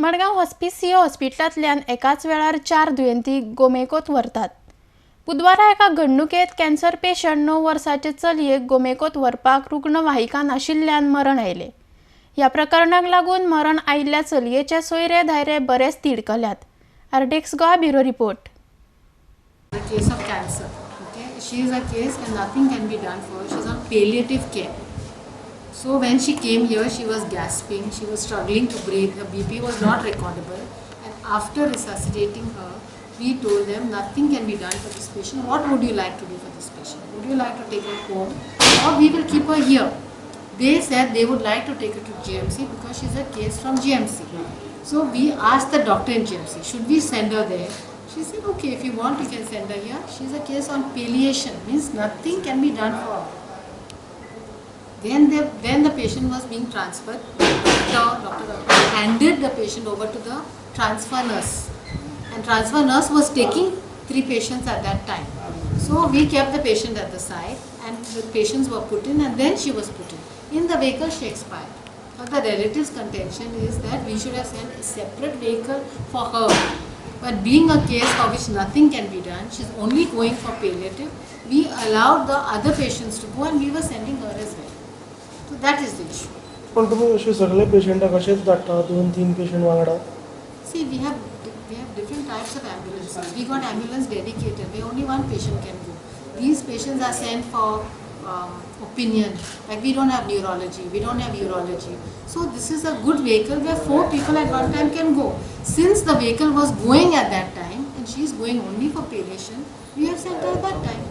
मडगांव हॉस्पिसियो हॉस्पिटलांतल्यान एकाच वेळार 4 दुयेंती गोमेकोत व्हरतात। बुधवारा एका घडणुकेत कॅन्सर पेशंट 9 वर्सांचे चलयेक गोमेकोत व्हरपाक रुग्णवाहिका नाशिल्ल्यान मरण आयले। ह्या प्रकरणाक लागून मरण आयिल्ल्या चलयेचे सोयरे धायरे बरेच तिडकल्यात। आर्डेक्स Goa bureau report. The case of cancer. Okay, she is a case and nothing can be done for her. She is on palliative care. So when she came here, she was gasping. She was struggling to breathe. Her BP was not recordable. And after resuscitating her, we told them nothing can be done for this patient. What would you like to do for this patient? Would you like to take her home, or we will keep her here? They said they would like to take her to GMC because she's a case from GMC. So we asked the doctor in GMC, should we send her there? She said, okay, if you want, you can send her here. She's a case on palliation, means nothing can be done for her. Then the patient was being transferred. The doctor handed the patient over to the transfer nurse. And transfer nurse was taking 3 patients at that time. So we kept the patient at the side and the patients were put in and then she was put in. In the vehicle she expired. But the relatives' contention is that we should have sent a separate vehicle for her. But being a case for which nothing can be done, she's only going for palliative, we allowed the other patients to go and we were sending her as well. So that is the issue. पण तुम्ही असे सगळे पेशंटाक असेच धाडटा 2-3 patient वांगडा? See, we have different types of ambulances. We got ambulance dedicated where only one patient can go. These patients are sent for opinion. Like we don't have neurology, we don't have urology. So this is a good vehicle where 4 people at one time can go. Since the vehicle was going at that time and she is going only for palliation, we have sent her at that time.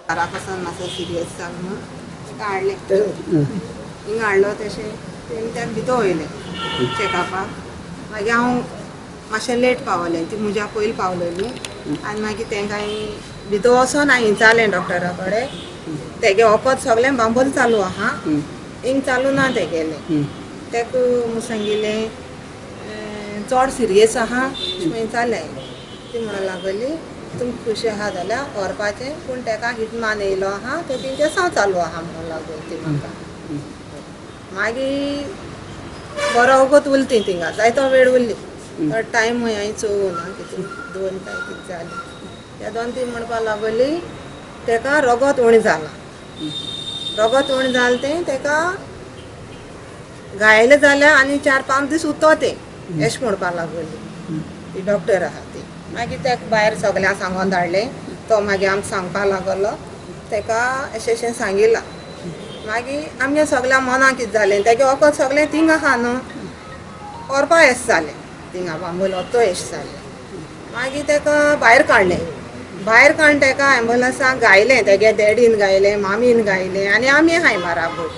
घरापासून मातसो serious जालो न्हू ताका हाडलें हिंगा हाडलो तशें तेणी त्याक भितर वयलें चॅकअपाक। मागीर हांव मातशें लेट पावलें, ती म्हज्या पयलीं पावलेली आनी मागीर तांकां भितर वचोन हांवें जालें डॉक्टरा कडेन। तेगे वखद सगळें बांबोल चालू आहा, हिंग चालू ना तेगेलें। ताका म्हूण सांगिल्लें चड सिरियस आहा खंय जालें। ती म्हणूंक लागली तुमी खुशी आहा जाल्यार व्हरपाचें, पूण ताका हिटमान येयलो आहा तो 3 दिसां चालू आहा म्हणूंक लागली ती म्हाका। मागीर बरो वगत उरली थिंगा जायतो वेळ उरली। टायमूय हांवें चोवूं ना कितें 2 काय कितें जालें। त्या 2-3 म्हणपाक लागली ताका रगत उणें जालां। रगत उणें जालें तें ताका घायले जाल्यार आनी 4-5 दीस उरतो तें अशें म्हणपाक लागली ती डॉक्टर आहा ती। मागीर ताका भायर सगल्यांक सांगून धाडलें, तो मागीर आमकां सांगपाक लागलो ताका अशें सांगिल्लां। मागीर आमगे सगळ्या मनाक कितें जालें तागे वखद सगळें थिंगा आहा न्हू, व्हरपा अशें जालें थिंगा बांबोल वतो अशें जालें। मागीर ताका भायर काडलें, भायर काडून ताका एम्बुलंसाक घायलें, तेगे डॅडीन घायलें, मामीन घायलें आनी आमी आहाय माराबूर।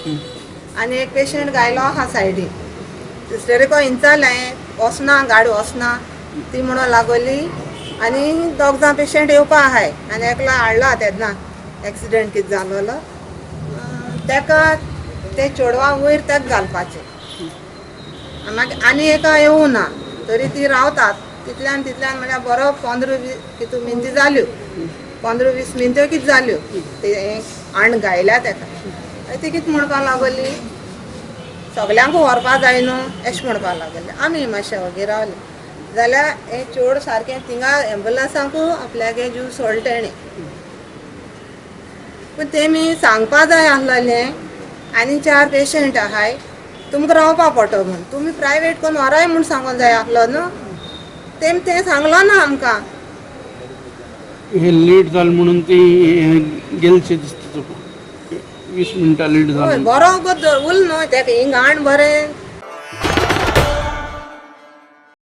आनी एक पेशंट घायलो आहा सायडीन। सिस्टरीक इंचालें वचना गाडी वचना ती म्हणूंक लागली आनी 2 जाण पेशंट येवपा आहाय आनी एकलो हाडला तेन्ना एक्सिडेंट कितें जालोलो ताका ते चेडवा वयर ताका घालपाचें। मागीर आनी एका येवूं ना तरी ती रावतात तितल्यान म्हळ्यार बरो 15-20 मिनटां जाल्यो, 15-20 मिनटां कितें जाल्यो ते आण घायल्या ताका। ती कितें म्हणपाक लागली सगल्यांक व्हरपा जाय न्हू अशें म्हणपाक लागलें। आमी मातशें वगेर रावलें जाल्यार हें चेडूं सारकें थिंगा एम्बुलंसाकू आपल्यागे जीव सोडलो तेणें। पूण तेमी सांगपा जाय आसलें आनी 4 पेशंट आहाय तुमकां रावपा पडटो म्हूण, तुमी प्रायवेट करून व्हराय म्हूण सांगूंक जाय आसलो न्हू, तेमी तें सांगलो ना आमकां। हे लेट जालें म्हणून ती गेलचे दिसता तुका 20 मिनटां लेट जालें। बरो वगत उरलो न्हू ताका हिंगा हाड बरें